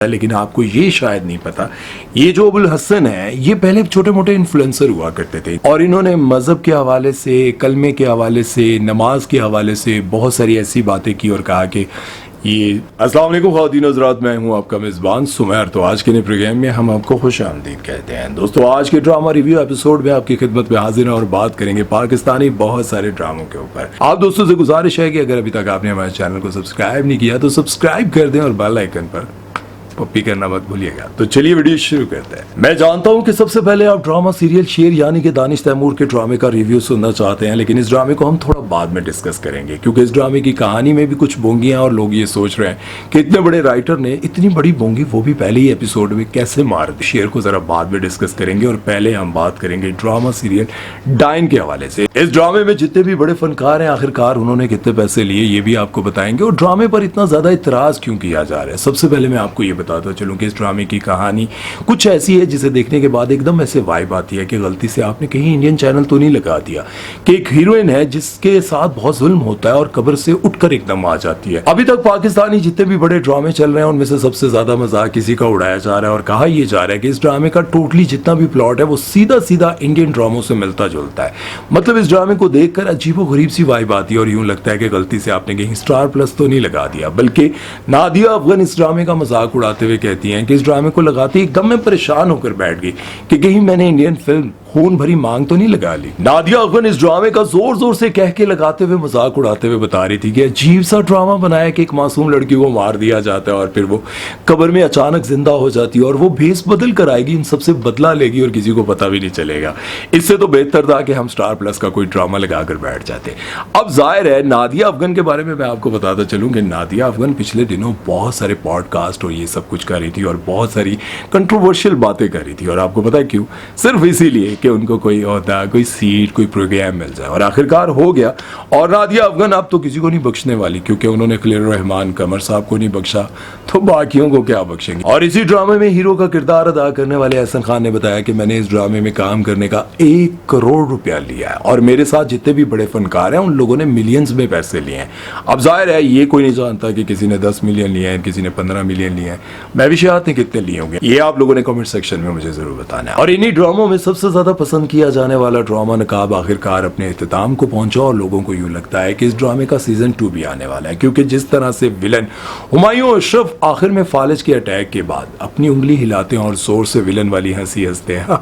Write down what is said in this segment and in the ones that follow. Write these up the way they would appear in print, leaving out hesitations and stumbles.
लेकिन आपको ये शायद नहीं पता, ये जो अबुल हसन है ये पहले छोटे मोटे इन्फ्लुएंसर हुआ करते थे और इन्होंने मजहब के हवाले से, कलमे के हवाले से, नमाज के हवाले से बहुत सारी ऐसी बातें की और कहा कि ये अस्सलाम वालेकुम ख़वातीन हज़रात, मैं हूं आपका मेज़बान सुमैर। तो आज के नए प्रोग्राम में हम आपको खुश आमदीद कहते हैं। दोस्तों, आज के ड्रामा रिव्यू एपिसोड में आपकी खिदमत में हाजिर हैं और बात करेंगे पाकिस्तानी बहुत सारे ड्रामों के ऊपर। आप दोस्तों से गुजारिश है कि अगर अभी तक आपने हमारे चैनल को सब्सक्राइब नहीं किया तो सब्सक्राइब कर दें और बेल आइकन पर पप्पी करना मत भूलिएगा। तो चलिए वीडियो शुरू करते हैं। मैं जानता हूं कि सबसे पहले आप ड्रामा सीरियल शेर यानी कि दानिश तैमूर के ड्रामे का रिव्यू सुनना चाहते हैं, लेकिन इस ड्रामे को हम थोड़ा बाद में डिस्कस करेंगे क्योंकि इस ड्रामे की कहानी में भी कुछ बोंगियां और लोग ये सोच रहे हैं कि इतने बड़े राइटर ने इतनी बड़ी बोंगी वो भी पहले ही एपिसोड में कैसे मार दी। शेर को जरा बाद में डिस्कस करेंगे और पहले हम बात करेंगे ड्रामा सीरियल डाइन के हवाले से। इस ड्रामे में जितने भी बड़े फनकार हैं आखिरकार उन्होंने कितने पैसे लिए ये भी आपको बताएंगे और ड्रामे पर इतना ज्यादा इतराज क्यों किया जा रहा है। सबसे पहले मैं आपको ये बताता चलूं कि इस ड्रामे की कहानी कुछ ऐसी है जिसे देखने के बाद एकदम ऐसे वाइब आती है कि गलती से आपने कहीं इंडियन चैनल तो नहीं लगा दिया कि एक हीरोइन है जिसके साथ बहुत जुल्म होता है और कब्र से उठकर एकदम आ जाती है। अभी तक पाकिस्तानी जितने भी बड़े ड्रामे चल रहे हैं उनमें से सबसे ज्यादा मजाक किसी का उड़ाया जा रहा है और कहा यह जा रहा है कि इस ड्रामे का टोटली जितना भी प्लॉट है वो सीधा सीधा इंडियन ड्रामों से मिलता जुलता है। मतलब इस ड्रामे को देखकर अजीबो गरीब सी वाइब आती है और यूं लगता है कि गलती से आपने कहीं स्टार प्लस तो नहीं लगा दिया। बल्कि नादिया अफगान इस ड्रामे का मजाक उड़ाते हुए कहती हैं कि इस ड्रामे को लगाते एकदम मैं परेशान होकर बैठ गई कि कहीं मैंने इंडियन फिल्म खून भरी मांग तो नहीं लगा ली। नादिया अफगान इस ड्रामे का जोर जोर से कह के लगाते हुए मजाक उड़ाते हुए बता रही थी कि अजीब सा ड्रामा बनाया कि एक मासूम लड़की को मार दिया जाता है और फिर वो कब्र में अचानक जिंदा हो जाती है और वो भेस बदल कर आएगी, इन सबसे बदला लेगी और किसी को पता भी नहीं चलेगा। इससे तो बेहतर था कि हम स्टार प्लस का कोई ड्रामा लगाकर बैठ जाते। अब जाहिर है नादिया अफगान के बारे में मैं आपको बताता चलूं कि नादिया अफगान पिछले दिनों बहुत सारे पॉडकास्ट और ये सब कुछ कर रही थी और बहुत सारी कंट्रोवर्शियल बातें कर रही थी और आपको पता है क्यों? सिर्फ इसीलिए कि उनको कोई होता, कोई सीट, कोई प्रोग्राम मिल जाए और आखिरकार हो गया। और नादिया अफगान अब तो किसी को नहीं बख्शने वाली क्योंकि उन्होंने खलील रहमान कमर साहब को नहीं बख्शा तो बाकियों को क्या बख्शेंगे। और इसी ड्रामे में हीरो का किरदार अदा करने वाले एहसन खान ने बताया कि मैंने इस ड्रामे में काम करने का 1 करोड़ रुपया लिया है और मेरे साथ जितने भी बड़े फनकार हैं उन लोगों ने मिलियंस में पैसे लिए हैं। अब जाहिर है ये कोई नहीं जानता कि किसी ने 10 मिलियन लिए हैं, किसी ने 15 मिलियन लिए हैं। मैं भी शायद नहीं कितने लिए होंगे, ये आप लोगों ने कमेंट सेक्शन में मुझे जरूर बताना है। और इन्हीं ड्रामों में सबसे ज्यादा पसंद किया जाने वाला ड्रामा नकाब आखिरकार अपने इख्तिताम को पहुंचा और लोगों को यूं लगता है कि इस ड्रामे का सीजन 2 भी आने वाला है क्योंकि जिस तरह से विलन हुमायूं अशरफ आखिर में फालिज के अटैक के बाद अपनी उंगली हिलाते हैं और जोर से विलन वाली हंसी हंसते हैं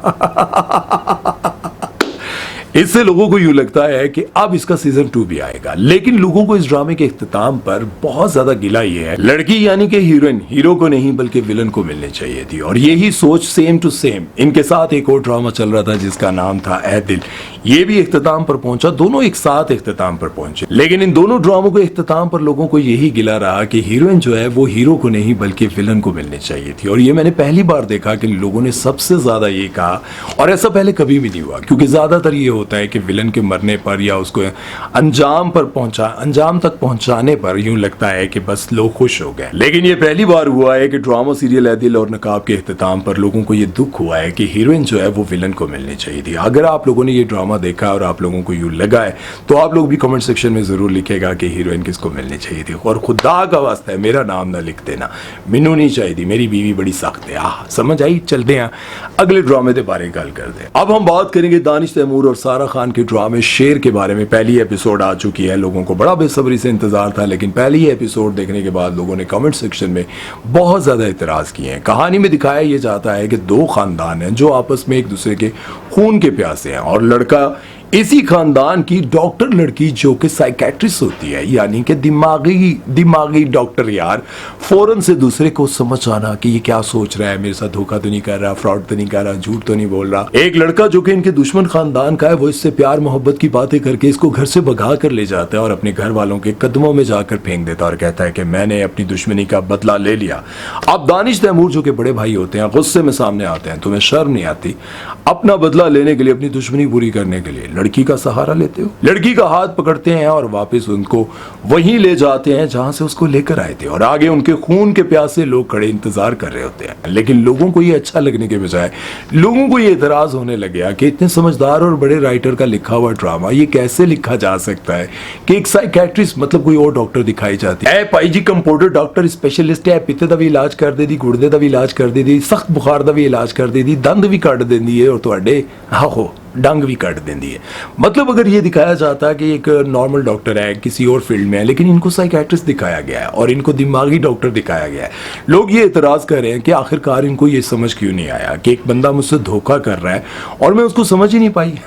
इससे लोगों को यूं लगता है कि अब इसका सीजन 2 भी आएगा। लेकिन लोगों को इस ड्रामे के इख्तिताम पर बहुत ज्यादा गिला ये है, लड़की यानी कि हीरोइन हीरो को नहीं बल्कि विलन को मिलनी चाहिए थी। और यही सोच सेम टू सेम इनके साथ एक और ड्रामा चल रहा था जिसका नाम था ए दिल। ये भी इख्तिताम पर पहुंचा, दोनों एक साथ इख्तिताम पर पहुंचे। लेकिन इन दोनों ड्रामों के इख्तिताम पर लोगों को यही गिला रहा कि हीरोइन जो है वो हीरो को नहीं बल्कि विलन को मिलनी चाहिए थी। और ये मैंने पहली बार देखा कि लोगों ने सबसे ज्यादा ये कहा और ऐसा पहले कभी भी नहीं हुआ क्योंकि ज्यादातर ये होता है कि विलन के मरने पर या उसको अंजाम तक पहुंचाने पर यूं लगता है कि बस लोग खुश हो गए। लेकिन ये पहली बार हुआ है कि ड्रामा सीरियल ए दिल और नकाब के इख्तिताम पर लोगों को ये दुख हुआ है कि हीरोइन जो है वो विलन को मिलनी चाहिए थी। अगर आप लोगों ने ये ड्रामा देखा और आप लोगों को यूं लगा है तो आप लोग भी कमेंट सेक्शन में जरूर लिखेगा कि हीरोइन किसको मिलनी चाहिए थी। और खुदा का वास्ता है मेरा नाम ना लिख देना, मिनू नहीं चाहिए थी, मेरी बीवी बड़ी सख्त है। समझ आई? चलते हैं अगले ड्रामे के बारे में गल करते हैं। अब हम बात करेंगे दानिश तैमूर और सारा खान के ड्रामे शेर के बारे में। पहली एपिसोड आ चुकी है, लोगों को बड़ा बेसब्री से इंतजार था लेकिन पहली एपिसोड देखने के बाद लोगों ने कमेंट सेक्शन में बहुत ज्यादा इतराज किए हैं। कहानी में दिखाया यह जाता है कि 2 खानदान हैं जो आपस में एक दूसरे के खून के प्यासे हैं और लड़का इसी खानदान की डॉक्टर लड़की जो कि साइकेट्रिस्ट होती है यानी कि दिमागी डॉक्टर यार, फौरन से दूसरे को समझ आना कि ये क्या सोच रहा है, मेरे साथ धोखा तो नहीं कर रहा, फ्रॉड तो नहीं कर रहा, झूठ तो नहीं बोल रहा। एक लड़का जो कि इनके दुश्मन खानदान का है वो इससे प्यार मोहब्बत की बातें करके इसको घर से भगा कर ले जाता है और अपने घर वालों के कदमों में जाकर फेंक देता है और कहता है कि मैंने अपनी दुश्मनी का बदला ले लिया। अब दानिश तैमूर जो कि बड़े भाई होते हैं गुस्से में सामने आते हैं, तुम्हें शर्म नहीं आती अपना बदला लेने के लिए, अपनी दुश्मनी पूरी करने के लिए लड़की का सहारा लेते हो, लड़की का हाथ पकड़ते हैं और वापस उनको वहीं ले जाते हैं जहां से उसको लेकर आए थे, और आगे उनके खून के प्यासे लोग खड़े इंतजार कर रहे होते हैं। लेकिन लोगों को ये अच्छा लगने के बजाय लोगों को ये एतराज होने लग गया कि इतने समझदार और बड़े राइटर का लिखा हुआ ड्रामा ये कैसे लिखा जा सकता है कि एक साइकेट्रिस्ट मतलब कोई और डॉक्टर दिखाई जाती है, भाई जी कंपाउंडर डॉक्टर स्पेशलिस्ट है, पित्ते का भी इलाज कर देती, गुर्दे का भी इलाज कर देती, सख्त बुखार का भी इलाज कर देती, दंद भी कट देती है और ਤੁਹਾਡੇ आहो डंग भी कट देती है। मतलब अगर ये दिखाया जाता कि एक नॉर्मल डॉक्टर है किसी और फील्ड में है, लेकिन इनको साइकेट्रिस्ट दिखाया गया है और इनको दिमागी डॉक्टर दिखाया गया है। लोग ये एतराज कर रहे हैं कि आखिरकार इनको ये समझ क्यों नहीं आया कि एक बंदा मुझसे धोखा कर रहा है और मैं उसको समझ ही नहीं पाई।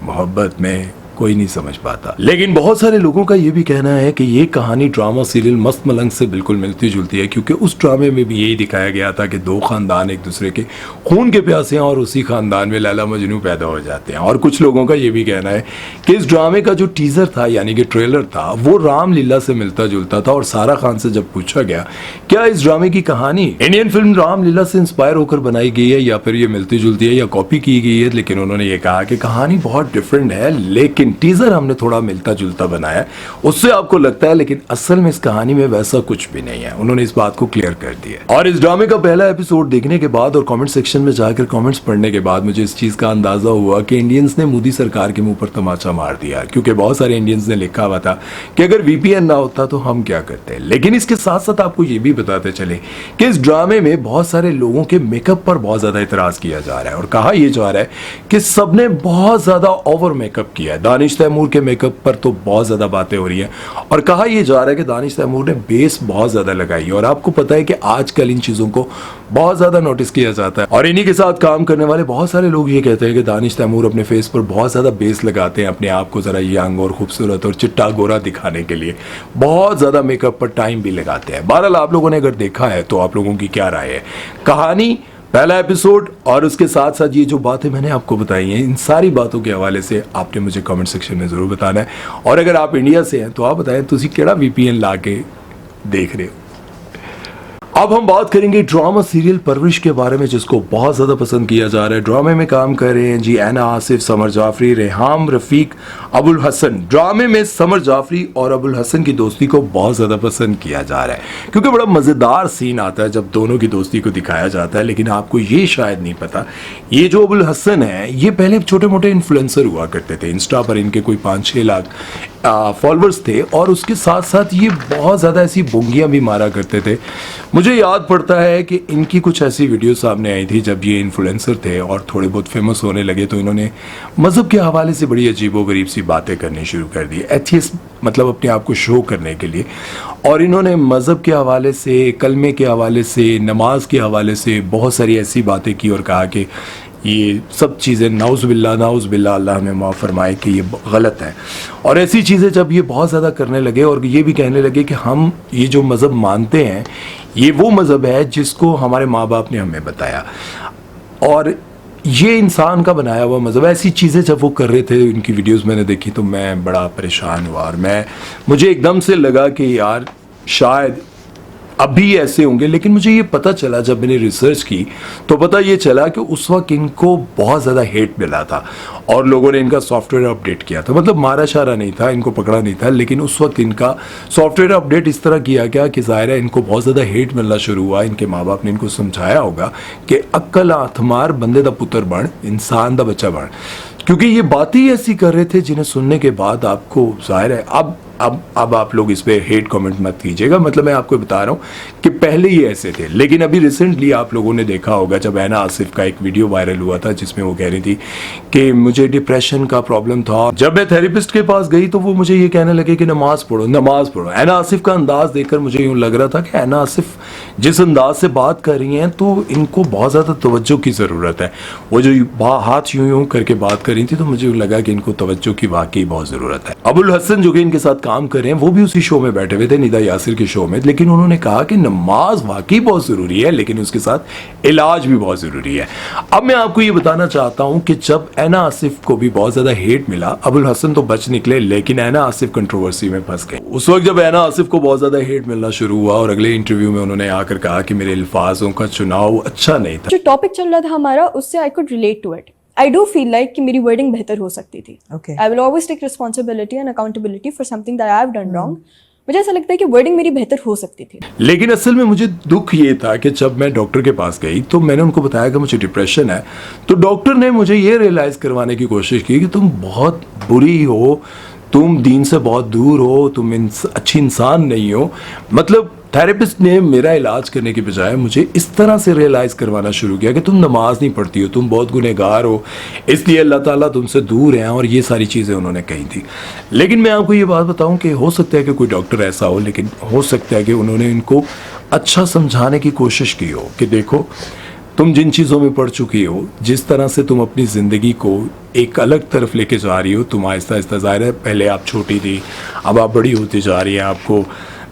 मोहब्बत में कोई नहीं समझ पाता। लेकिन बहुत सारे लोगों का ये भी कहना है कि ये कहानी ड्रामा सीरियल मस्त मलंग से बिल्कुल मिलती जुलती है, क्योंकि उस ड्रामे में भी यही दिखाया गया था कि दो खानदान एक दूसरे के खून के प्यासे हैं और उसी खानदान में लैला मजनू पैदा हो जाते हैं। और कुछ लोगों का ये भी कहना है कि इस ड्रामे का जो टीजर था यानी कि ट्रेलर था वो रामलीला से मिलता जुलता था। और सारा खान से जब पूछा गया क्या इस ड्रामे की कहानी इंडियन फिल्म रामलीला से इंस्पायर होकर बनाई गई है या फिर ये मिलती जुलती है या कॉपी की गई है, लेकिन उन्होंने ये कहा कि कहानी बहुत डिफरेंट है, लेकिन टीजर हमने थोड़ा मिलता जुलता बनाया, उससे आपको लगता है, लेकिन असल में इस कहानी में वैसा कुछ भी नहीं है। उन्होंने इस बात को क्लियर कर दिया। और इस ड्रामे का पहला एपिसोड देखने के बाद और कमेंट सेक्शन में जाकर कमेंट्स पढ़ने के बाद मुझे इस चीज का अंदाजा हुआ कि इंडियंस ने मोदी सरकार के मुंह पर तमाचा मार दिया, क्योंकि बहुत सारे इंडियंस ने लिखा हुआ था कि अगर वीपीएन ना होता तो हम क्या करते। लेकिन इसके साथ साथ आपको ये भी बताते चले कि इस ड्रामे में बहुत सारे लोगों के मेकअप पर बहुत ज्यादा इतराज किया जा रहा है और कहा यह जा रहा है कि सबने बहुत ज्यादा ओवर मेकअप किया है। दानिश तैमूर के मेकअप पर तो बहुत ज्यादा बातें हो रही है और कहा यह जा रहा है कि दानिश तैमूर ने बेस बहुत ज्यादा लगाई है। और आपको पता है कि आजकल इन चीजों को बहुत ज्यादा नोटिस किया जाता है और इन्हीं के साथ काम करने वाले बहुत सारे लोग ये कहते हैं कि दानिश तैमूर अपने फेस पर बहुत ज्यादा बेस लगाते हैं अपने आप को जरा यंग और खूबसूरत और चिट्टा गोरा दिखाने के लिए, बहुत ज्यादा मेकअप पर टाइम भी लगाते हैं। बहरहाल आप लोगों ने अगर देखा है तो आप लोगों की क्या राय है, कहानी पहला एपिसोड और उसके साथ साथ ये जो बातें मैंने आपको बताई हैं, इन सारी बातों के हवाले से आपने मुझे कमेंट सेक्शन में जरूर बताना है। और अगर आप इंडिया से हैं तो आप बताएं तुसी केड़ा वीपीएन ला के देख रहे हो। अब हम बात करेंगे ड्रामा सीरियल परवरिश के बारे में, जिसको बहुत ज्यादा पसंद किया जा रहा है। ड्रामे में काम कर रहे हैं जी ऐना आसिफ, समर जाफरी, रेहाम रफीक, अबुल हसन। ड्रामे में समर जाफरी और अबुल हसन की दोस्ती को बहुत ज्यादा पसंद किया जा रहा है क्योंकि बड़ा मजेदार सीन आता है जब दोनों की दोस्ती को दिखाया जाता है। लेकिन आपको ये शायद नहीं पता, ये जो अबुल हसन है ये पहले छोटे मोटे इन्फ्लुएंसर हुआ करते थे। इंस्टा पर इनके कोई 5-6 लाख फॉलोअर्स थे और उसके साथ साथ ये बहुत ज़्यादा ऐसी बोंगियां भी मारा करते थे। मुझे याद पड़ता है कि इनकी कुछ ऐसी वीडियो सामने आई थी जब ये इन्फ्लुएंसर थे और थोड़े बहुत फेमस होने लगे तो इन्होंने मज़हब के हवाले से बड़ी अजीबोगरीब सी बातें करनी शुरू कर दी, एथियस्ट मतलब अपने आप को शो करने के लिए। और इन्होंने मज़हब के हवाले से, कलमे के हवाले से, नमाज के हवाले से बहुत सारी ऐसी बातें की और कहा कि ये सब चीज़ें नाउज़ बिल्ला अल्लाह हमें माफ़ फरमाए कि ये गलत है। और ऐसी चीज़ें जब ये बहुत ज़्यादा करने लगे और ये भी कहने लगे कि हम ये जो मज़हब मानते हैं ये वो मज़हब है जिसको हमारे माँ बाप ने हमें बताया और ये इंसान का बनाया हुआ मज़हब, ऐसी चीज़ें जब वो कर रहे थे इनकी वीडियोस मैंने देखी तो मैं बड़ा परेशान हुआ और मुझे एकदम से लगा कि यार शायद अभी ऐसे होंगे। लेकिन मुझे ये पता चला जब मैंने रिसर्च की तो पता ये चला कि उस वक्त इनको बहुत ज़्यादा हेट मिला था और लोगों ने इनका सॉफ्टवेयर अपडेट किया था। मतलब मारा शारा नहीं था, इनको पकड़ा नहीं था, लेकिन उस वक्त इनका सॉफ्टवेयर अपडेट इस तरह किया गया कि ज़ाहिर है इनको बहुत ज़्यादा हेट मिलना शुरू हुआ। इनके माँ बाप ने इनको समझाया होगा कि अक्ल आथमार बंदे दा पुत्र बन, इंसान दा बच्चा बन, क्योंकि ये बातें ही ऐसी कर रहे थे जिन्हें सुनने के बाद आपको ज़ाहिर है अब आप लोग इस पे हेट कमेंट मत कीजिएगा। मतलब मैं आपको बता रहा हूँ कि पहले ही ऐसे थे, लेकिन अभी रिसेंटली आप लोगों ने देखा होगा जब ऐना आसिफ का एक वीडियो वायरल हुआ था जिसमें वो कह रही थी कि मुझे डिप्रेशन का प्रॉब्लम था। जब मैं थेरेपिस्ट के पास गई तो वो मुझे ये कहने लगे कि नमाज पढ़ो। ऐना आसिफ का अंदाज देखकर मुझे यूँ लग रहा था कि ऐना आसिफ जिस अंदाज से बात कर रही हैं तो इनको बहुत ज़्यादा तवज्जो की ज़रूरत है। वो जो हाथ यूँ करके बात कर रही थी तो मुझे लगा कि इनको तवज्जो की वाकई बहुत ज़रूरत है। अबुल हसन जो कि इनके साथ काम कर रहे हैं वो भी उसी शो में बैठे हुए थे, निदा यासिर के शो में, लेकिन उन्होंने कहा कि नमाज वाकई बहुत जरूरी है लेकिन उसके साथ इलाज भी बहुत जरूरी है। अब मैं आपको ये बताना चाहता हूं कि जब ऐना आसिफ को भी बहुत ज्यादा हेट मिला, अबुल हसन तो बच निकले लेकिन ऐना आसिफ कंट्रोवर्सी में फंस गए। उस वक्त जब ऐना आसिफ को बहुत ज्यादा हेट मिलना शुरू हुआ और अगले इंटरव्यू में उन्होंने आकर कहा कि मेरे अल्फाजों का चुनाव अच्छा नहीं था। जो टॉपिक चल रहा था हमारा उससे I could relate to it. I do feel like कि मेरी वर्डिंग बेहतर हो सकती थी. Okay. I will always take responsibility and accountability for something that I have done wrong. मुझे ऐसा लगता है कि वर्डिंग मेरी बेहतर हो सकती थी. लेकिन असल में मुझे दुख ये था कि जब मैं डॉक्टर के पास गई तो मैंने उनको बताया कि मुझे डिप्रेशन है, तो डॉक्टर ने मुझे ये रियलाइज़ करवाने की कोशिश की कि तुम बहुत बुरी हो, तुम दीन से बहुत दूर हो, तुम अच्छी इंसान नहीं हो. मतलब थेरेपिस्ट ने मेरा इलाज करने के बजाय मुझे इस तरह से रियलाइज़ करवाना शुरू किया कि तुम नमाज नहीं पढ़ती हो, तुम बहुत गुनहगार हो, इसलिए अल्लाह ताला तुमसे दूर है, और ये सारी चीज़ें उन्होंने कही थी. लेकिन मैं आपको ये बात बताऊं कि हो सकता है कि कोई डॉक्टर ऐसा हो, लेकिन हो सकता है कि उन्होंने इनको अच्छा समझाने की कोशिश की हो कि देखो तुम जिन चीज़ों में पढ़ चुकी हो, जिस तरह से तुम अपनी ज़िंदगी को एक अलग तरफ लेके जा रही हो, तुम आहिस्ता आहिस्ता, ज़ाहिर है पहले आप छोटी थी, अब आप बड़ी होती जा रही हैं, आपको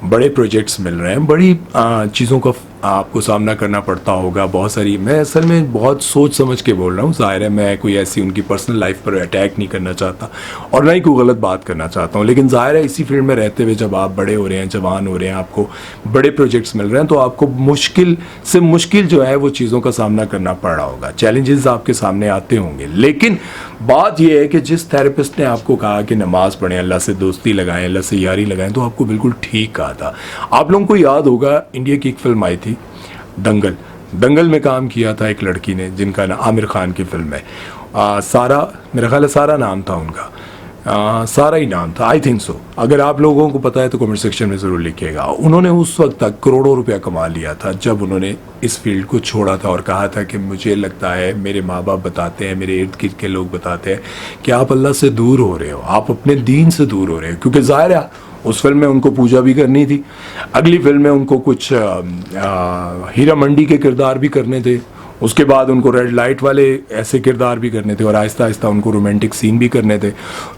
बड़े प्रोजेक्ट्स मिल रहे हैं, बड़ी चीज़ों का आपको सामना करना पड़ता होगा, बहुत सारी. मैं असल में बहुत सोच समझ के बोल रहा हूँ. ज़ाहिर है मैं कोई ऐसी उनकी पर्सनल लाइफ पर अटैक नहीं करना चाहता और ना ही कोई गलत बात करना चाहता हूँ, लेकिन ज़ाहिर है इसी फील्ड में रहते हुए जब आप बड़े हो रहे हैं, जवान हो रहे हैं, आपको बड़े प्रोजेक्ट्स मिल रहे हैं, तो आपको मुश्किल से मुश्किल जो है वो चीज़ों का सामना करना पड़ रहा होगा, चैलेंजेस आपके सामने आते होंगे. लेकिन बात यह है कि जिस थेरेपिस्ट ने आपको कहा कि नमाज पढ़ें, अल्लाह से दोस्ती लगाएं, अल्लाह से यारी लगाएं, तो आपको बिल्कुल ठीक कहा था. आप लोगों को याद होगा इंडिया की एक फिल्म आई थी दंगल. दंगल में काम किया था एक लड़की ने जिनका नाम आमिर खान की फिल्म है, सारा, मेरा ख्याल है सारा नाम था उनका, सारा ही नाम था, आई थिंक सो. अगर आप लोगों को पता है तो कमेंट सेक्शन में ज़रूर लिखिएगा. उन्होंने उस वक्त तक करोड़ों रुपया कमा लिया था जब उन्होंने इस फील्ड को छोड़ा था और कहा था कि मुझे लगता है, मेरे माँ बाप बताते हैं, मेरे इर्द गिर्द के लोग बताते हैं कि आप अल्लाह से दूर हो रहे हो, आप अपने दीन से दूर हो रहे हो. क्योंकि ज़ाहिर है उस फिल्म में उनको पूजा भी करनी थी, अगली फिल्म में उनको कुछ हीरा मंडी के किरदार भी करने थे, उसके बाद उनको रेड लाइट वाले ऐसे किरदार भी करने थे, और आहिस्ता आहिस्ता उनको रोमांटिक सीन भी करने थे,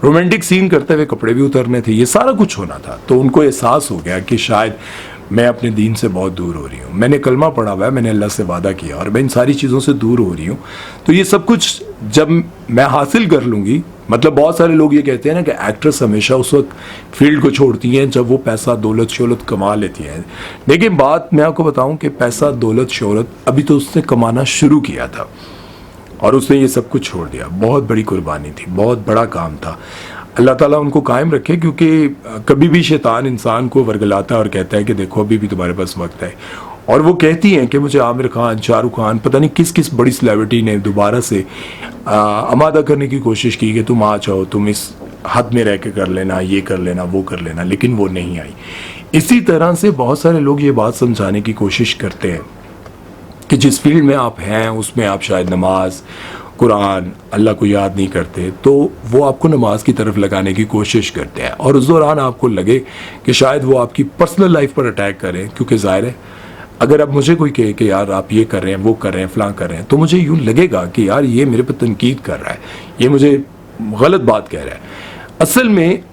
रोमांटिक सीन करते हुए कपड़े भी उतरने थे, ये सारा कुछ होना था. तो उनको एहसास हो गया कि शायद मैं अपने दीन से बहुत दूर हो रही हूँ, मैंने कलमा पढ़ा हुआ है, मैंने अल्लाह से वादा किया और मैं इन सारी चीज़ों से दूर हो रही हूँ. तो ये सब कुछ जब मैं हासिल कर लूँगी, मतलब बहुत सारे लोग ये कहते हैं ना कि एक्ट्रेस हमेशा उस वक्त फील्ड को छोड़ती हैं जब वो पैसा दौलत शोहरत कमा लेती हैं. लेकिन बात मैं आपको बताऊं कि पैसा दौलत शोहरत अभी तो उसने कमाना शुरू किया था और उसने ये सब कुछ छोड़ दिया. बहुत बड़ी कुर्बानी थी, बहुत बड़ा काम था. अल्लाह ताला उनको कायम रखे, क्योंकि कभी भी शैतान इंसान को वर्गलाता है और कहता है कि देखो अभी भी तुम्हारे पास वक्त है. और वो कहती हैं कि मुझे आमिर खान, शाहरुख खान, पता नहीं किस किस बड़ी सेलिब्रिटी ने दोबारा से आमादा करने की कोशिश की कि तुम आ जाओ, तुम इस हद में रह के कर लेना, ये कर लेना, वो कर लेना, लेकिन वो नहीं आई. इसी तरह से बहुत सारे लोग ये बात समझाने की कोशिश करते हैं कि जिस फील्ड में आप हैं उसमें आप शायद नमाज, कुरान, अल्लाह को याद नहीं करते, तो वो आपको नमाज की तरफ लगाने की कोशिश करते हैं और उस दौरान आपको लगे कि शायद वो आपकी पर्सनल लाइफ पर अटैक करें. क्योंकि ज़ाहिर है अगर अब मुझे कोई कहे कि यार आप ये कर रहे हैं, वो कर रहे हैं, फलां कर रहे हैं, तो मुझे यूँ लगेगा कि यार ये मेरे पर तनकीद कर रहा है, ये मुझे गलत बात कह रहा है. असल में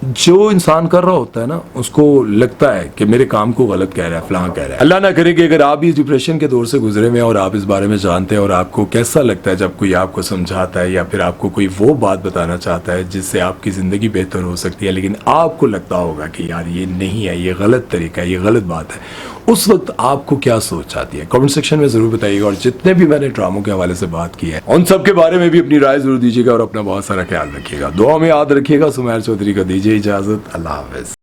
जो इंसान कर रहा होता है ना, उसको लगता है कि मेरे काम को गलत कह रहा है, फलां कह रहा है. अल्लाह ना करे कि अगर आप भी डिप्रेशन के दौर से गुजरे हुए और आप इस बारे में जानते हैं और आपको कैसा लगता है जब कोई आपको समझाता है या फिर आपको कोई वो बात बताना चाहता है जिससे आपकी ज़िंदगी बेहतर हो सकती है, लेकिन आपको लगता होगा कि यार ये नहीं है, ये गलत तरीका है, ये गलत बात है, उस वक्त आपको क्या सोच आती है? कमेंट सेक्शन में ज़रूर बताइएगा. और जितने भी मैंने ड्रामों के हवाले से बात की है उन सब के बारे में भी अपनी राय ज़रूर दीजिएगा और अपना बहुत सारा ख्याल रखिएगा. दुआ में याद रखिएगा. सुमैर चौधरी को दीजिए इजाज़त. अल्लाह हाफ़िज़.